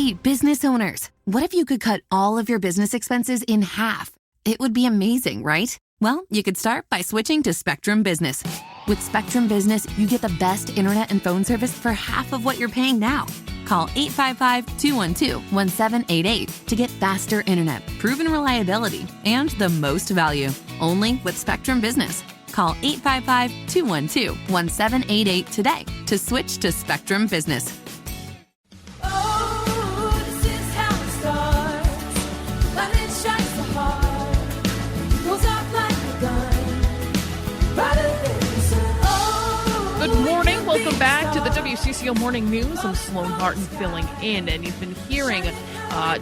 Hey, business owners, what if you could cut all of your business expenses in half? It would be amazing, right? Well, you could start by switching to Spectrum Business. With Spectrum Business, you get the best internet and phone service for half of what you're paying now. Call 855-212-1788 to get faster internet, proven reliability, and the most value. Only with Spectrum Business. Call 855-212-1788 today to switch to Spectrum Business. Welcome back to the WCCO Morning News. I'm Sloan Barton filling in, and you've been hearing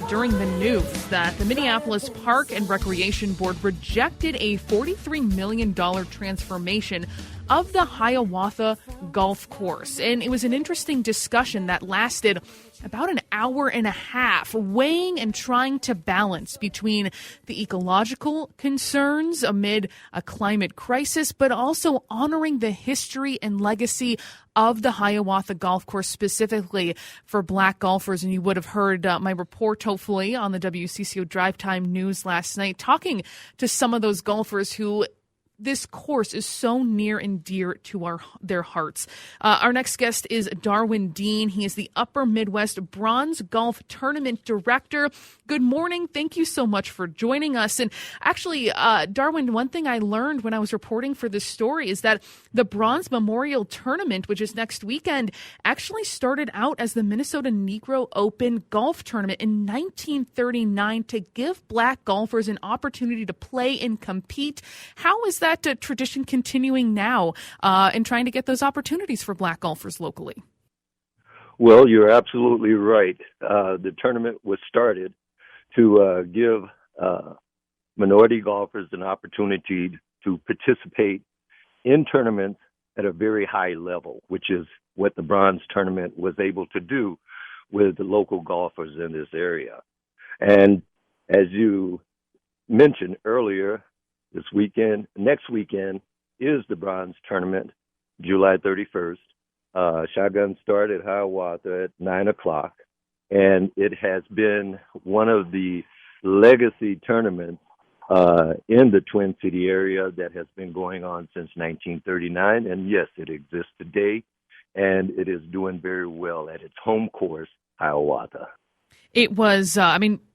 during the news that the Minneapolis Park and Recreation Board rejected a $43 million transformation of the Hiawatha Golf Course. And it was an interesting discussion that lasted about an hour and a half, weighing and trying to balance between the ecological concerns amid a climate crisis, but also honoring the history and legacy of the Hiawatha Golf Course, specifically for Black golfers. And you would have heard my report, hopefully, on the WCCO Drive Time News last night, talking to some of those golfers who this course is so near and dear to their hearts. Our next guest is Darwin Dean. He is the Upper Midwest Bronze Golf Tournament Director. Good morning. Thank you so much for joining us. And actually, Darwin, one thing I learned when I was reporting for this story is that the Bronze Memorial Tournament, which is next weekend, actually started out as the Minnesota Negro Open Golf Tournament in 1939 to give Black golfers an opportunity to play and compete. How is that tradition continuing now and trying to get those opportunities for Black golfers locally? Well, you're absolutely right. The tournament was started to give minority golfers an opportunity to participate in tournaments at a very high level, which is what the Bronze Tournament was able to do with the local golfers in this area. And as you mentioned earlier, next weekend is the Bronze Tournament, July 31st. Shotgun start at Hiawatha at 9 o'clock. And it has been one of the legacy tournaments in the Twin City area that has been going on since 1939. And yes, it exists today, and it is doing very well at its home course, Hiawatha. It was,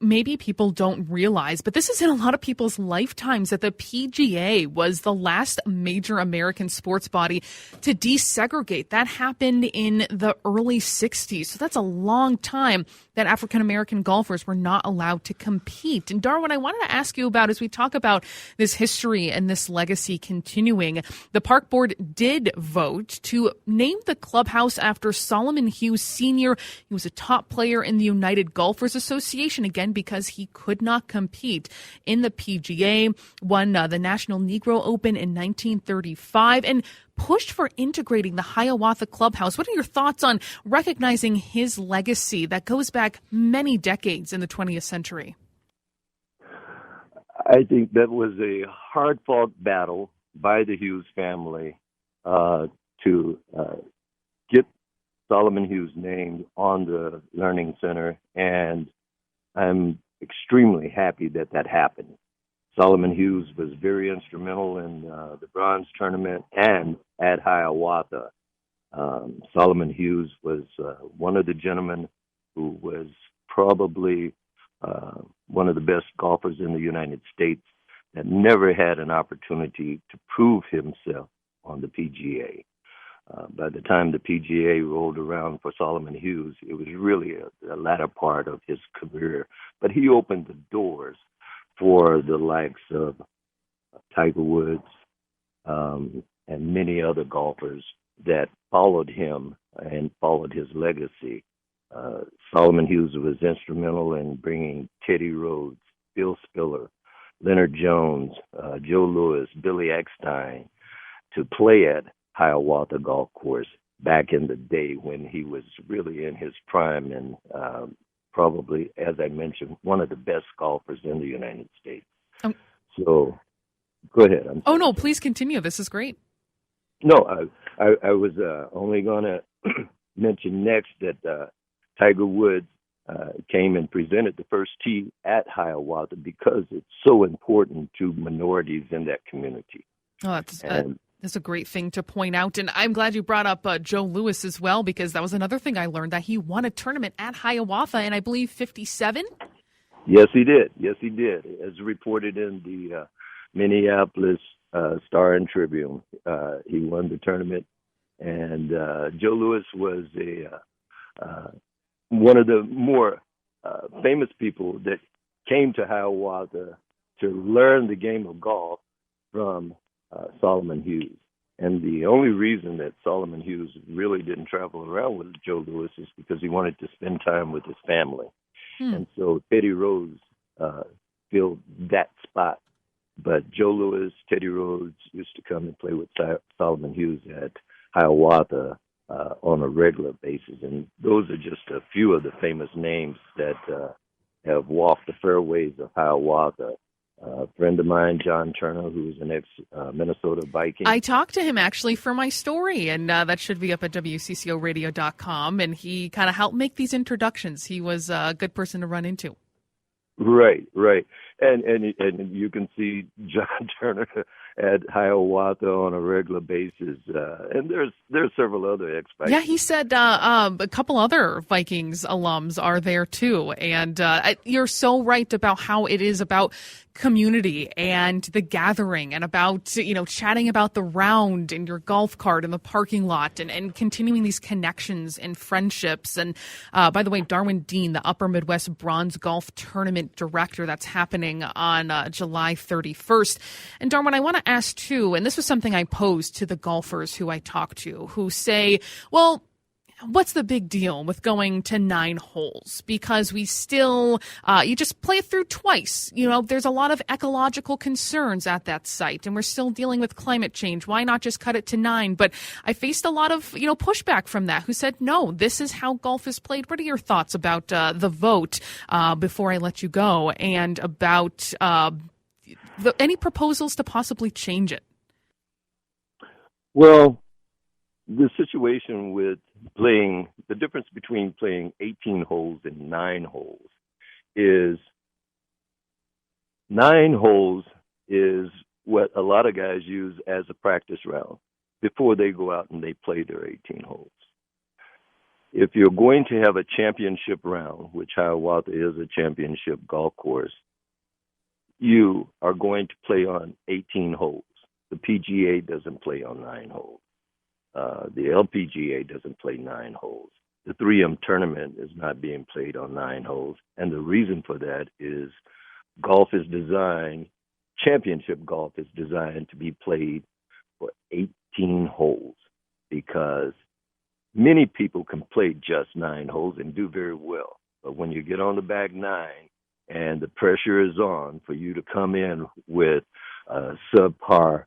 maybe people don't realize, but this is in a lot of people's lifetimes that the PGA was the last major American sports body to desegregate. That happened in the early 60s. So that's a long time that African-American golfers were not allowed to compete. And Darwin, I wanted to ask you about, as we talk about this history and this legacy continuing, the park board did vote to name the clubhouse after Solomon Hughes Sr. He was a top player in the United Golfers Association, again, because he could not compete in the PGA, won the National Negro Open in 1935, and pushed for integrating the Hiawatha Clubhouse. What are your thoughts on recognizing his legacy that goes back many decades in the 20th century? I think that was a hard-fought battle by the Hughes family to get Solomon Hughes named on the Learning Center, and I'm extremely happy that that happened. Solomon Hughes was very instrumental in the Bronze Tournament and at Hiawatha. Solomon Hughes was one of the gentlemen who was probably one of the best golfers in the United States that never had an opportunity to prove himself on the PGA. By the time the PGA rolled around for Solomon Hughes, it was really a latter part of his career. But he opened the doors for the likes of Tiger Woods and many other golfers that followed him and followed his legacy. Solomon Hughes was instrumental in bringing Teddy Rhodes, Bill Spiller, Leonard Jones, Joe Louis, Billy Eckstein to play at Hiawatha Golf Course back in the day when he was really in his prime and probably, as I mentioned, one of the best golfers in the United States. So, go ahead. No, please continue. This is great. No, I was only going to mention next that Tiger Woods came and presented the first tee at Hiawatha because it's so important to minorities in that community. Oh, that's a great thing to point out. And I'm glad you brought up Joe Louis as well, because that was another thing I learned, that he won a tournament at Hiawatha in, I believe, 57? Yes, he did. Yes, he did. As reported in the Minneapolis Star and Tribune, he won the tournament. And Joe Louis was one of the more famous people that came to Hiawatha to learn the game of golf from Solomon Hughes. And the only reason that Solomon Hughes really didn't travel around with Joe Louis is because he wanted to spend time with his family. And so Teddy Rose filled that spot. But Joe Louis, Teddy Rose used to come and play with Solomon Hughes at Hiawatha on a regular basis. And those are just a few of the famous names that have walked the fairways of Hiawatha. A friend of mine, John Turner, who's an ex-Minnesota Viking. I talked to him actually for my story, and that should be up at WCCOradio.com. And he kind of helped make these introductions. He was a good person to run into. Right. And you can see John Turner at Hiawatha on a regular basis. And there's several other ex-Vikings. Yeah, he said a couple other Vikings alums are there too. And you're so right about how it is about community and the gathering, and about, chatting about the round in your golf cart in the parking lot, and continuing these connections and friendships. And by the way, Darwin Dean, the Upper Midwest Bronze Golf Tournament Director, that's happening on July 31st. And Darwin, I want to ask too, and this was something I posed to the golfers who I talked to, who say, well, what's the big deal with going to 9 holes? Because we still, you just play it through twice. There's a lot of ecological concerns at that site, and we're still dealing with climate change. Why not just cut it to 9? But I faced a lot of, pushback from that, who said, no, this is how golf is played. What are your thoughts about the vote before I let you go, and about any proposals to possibly change it? Well, the situation with the difference between playing 18 holes and 9 holes is 9 holes is what a lot of guys use as a practice round before they go out and they play their 18 holes. If you're going to have a championship round, which Hiawatha is a championship golf course, you are going to play on 18 holes. The PGA doesn't play on 9 holes. The LPGA doesn't play 9 holes. The 3M tournament is not being played on 9 holes. And the reason for that is championship golf is designed to be played for 18 holes, because many people can play just 9 holes and do very well. But when you get on the back 9 and the pressure is on for you to come in with a subpar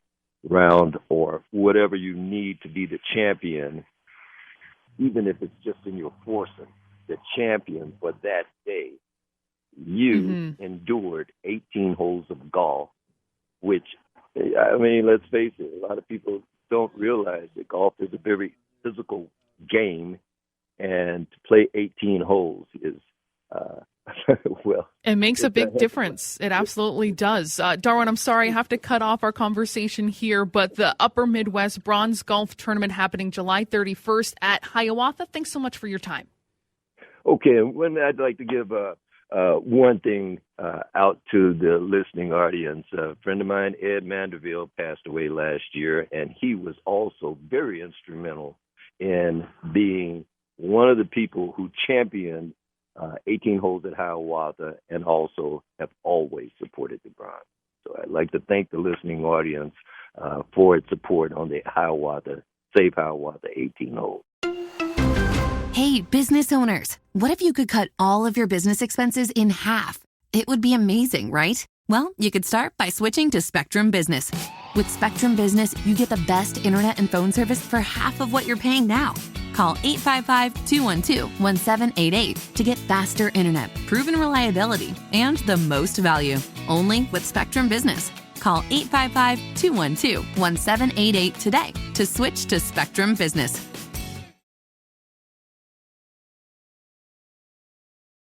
round or whatever you need to be the champion, even if it's just in your foursome, the champion for that day, you endured 18 holes of golf, which, let's face it, a lot of people don't realize that golf is a very physical game, and to play 18 holes is it makes a big difference. It absolutely does. Darwin, I'm sorry, I have to cut off our conversation here, but the Upper Midwest Bronze Golf Tournament happening July 31st at Hiawatha. Thanks so much for your time. Okay, and I'd like to give one thing out to the listening audience. A friend of mine, Ed Mandeville, passed away last year, and he was also very instrumental in being one of the people who championed 18 holes at Hiawatha, and also have always supported the bronze. So I'd like to thank the listening audience for its support on the Save Hiawatha 18 holes. Hey, business owners, what if you could cut all of your business expenses in half? It would be amazing, right? Well, you could start by switching to Spectrum Business. With Spectrum Business, you get the best internet and phone service for half of what you're paying now. Call 855-212-1788 to get faster internet, proven reliability, and the most value. Only with Spectrum Business. Call 855-212-1788 today to switch to Spectrum Business.